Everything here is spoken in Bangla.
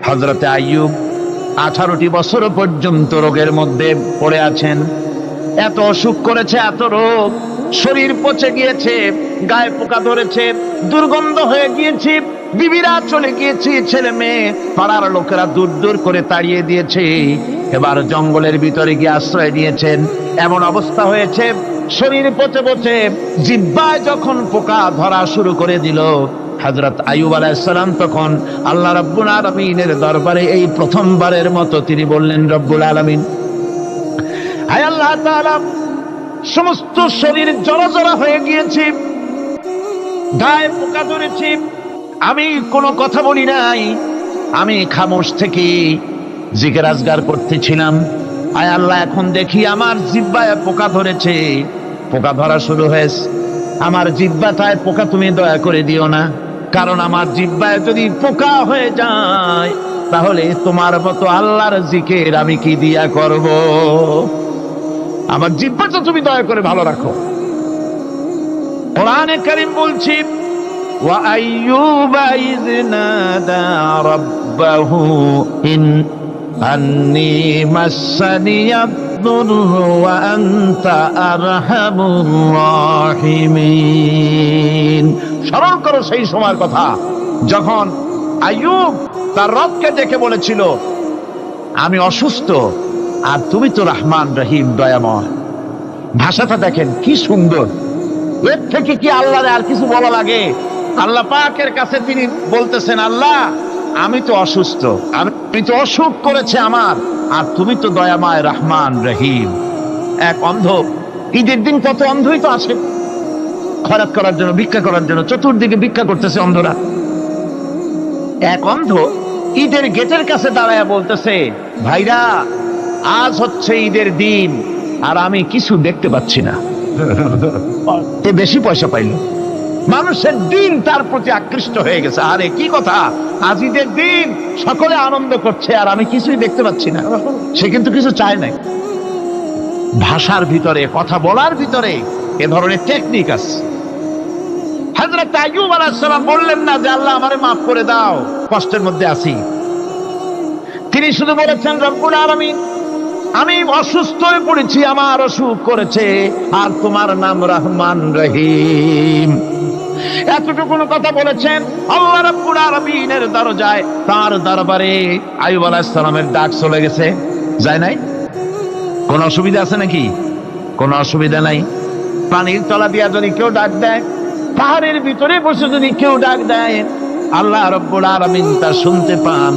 হযরতে আইয়ুব 18টি বছর পর্যন্ত রোগের মধ্যে পড়ে আছেন। এত অসুখ করেছে, এত রোগ, শরীর পচে গিয়েছে, গায়ে পোকা ধরেছে, দুর্গন্ধ হয়ে গিয়েছে, বিবিরা চলে গিয়েছে, ছেলে মেয়ে পাড়ার লোকেরা দূর দূর করে তাড়িয়ে দিয়েছে। এবার জঙ্গলের ভিতরে গিয়ে আশ্রয় নিয়েছেন। এমন অবস্থা হয়েছে, শরীর পচে পচে জিহ্বায় যখন পোকা ধরা শুরু করে দিল, হযরত আইয়ুব আলাইহিস সালাম তখন আল্লাহ রাব্বুল আলামিনের দরবারে এই প্রথমবারের মতো তিনি বললেন, রব্বুল আলামিন, হায় আল্লাহ তাআলা, সমস্ত শরীর জড়জড় হয়ে গিয়েছে, গায়ে পোকা ধরেছে, আমি কোনো কথা বলি নাই, আমি খামোশ থেকে জিকির আজগার করতেছিলাম। আয় আল্লাহ, এখন দেখি আমার জিহ্বায় পোকা ধরেছে, পোকা ধরা শুরু হয়েছে। আমার জিহ্বাটায় পোকা তুমি দয়া করে দিও না, কারণ আমার জিহ্বায় যদি পোকা হয়ে যায় তাহলে তোমার মতো আল্লাহর জিকির আমি কি দিয়া করব? আমার জিহ্বাটা তুমি দয়া করে ভালো রাখো। কোরআনে কারীম বলছি, ওয়া আইয়ুবা ইয নাদা রাব্বাহু আন্নী মাসসানিয়াদ দুররু ওয়া আনতা আরহামুর রাহিমিন। স্মরণ করো সেই সময়ের কথা যখন আইয়ুব তার রবকে ডেকে বলেছিল, আমি অসুস্থ আর তুমি তো রহমান রহিম, দয়াময়। ভাষাটা দেখেন কি সুন্দর। এর থেকে কি আল্লাহর আর কিছু বলা লাগে? আল্লাহ পাকের কাছে তিনি বলতেছেন, আল্লাহ আমি তো অসুস্থ, আমি তো অসুখ করেছে আমার, আর তুমি তো দয়াময় রহমান রহিম। এক অন্ধ, ঈদের দিন কত অন্ধই তো আসে খয়রাত করার জন্য, ভিক্ষা করার জন্য, চতুর্দিকে ভিক্ষা করতেছে অন্ধরা। এক অন্ধ ঈদের গেটের কাছে দাঁড়ায় বলতেছে, ভাইরা আজ হচ্ছে ঈদের দিন আর আমি কিছু দেখতে পাচ্ছি না। এ বেশি পয়সা পাইল, মানুষের দিন তার প্রতি আকৃষ্ট হয়ে গেছে। আরে কি কথা, আজ ঈদের দিন, সকলে আনন্দ করছে আর আমি কিছুই দেখতে পাচ্ছি না। সে কিন্তু কিছু চায় নাই। ভাষার ভিতরে, কথা বলার ভিতরে এ ধরনের টেকনিক আছে। হযরত আইয়ুব আলাইহিস সালাম বললেন না যে আল্লাহ আমারে মাফ করে দাও, কষ্টের মধ্যে আছি। তিনি শুধু বলেছেন, রব্বুল আলামিন, আমি অসুস্থ হয়ে পড়েছি, আমার অসুখ করেছে, আর তোমার নাম রহমান রহিম। এতটুকু কথা বলেছেন। আল্লাহ রাব্বুল আলামিনের দরজায়, তার দরবারে আইয়ুব আলাইহিস সালামের ডাক চলে গেছে। যায় নাই? কোন অসুবিধা আছে নাকি? কোন অসুবিধা নাই। পানির তলা দিয়া যদি কেউ ডাক দেয়, পাহাড়ের ভিতরে বসে যদি কেউ ডাক দেয়, আল্লাহ রাব্বুল আলামিন তা শুনতে পান।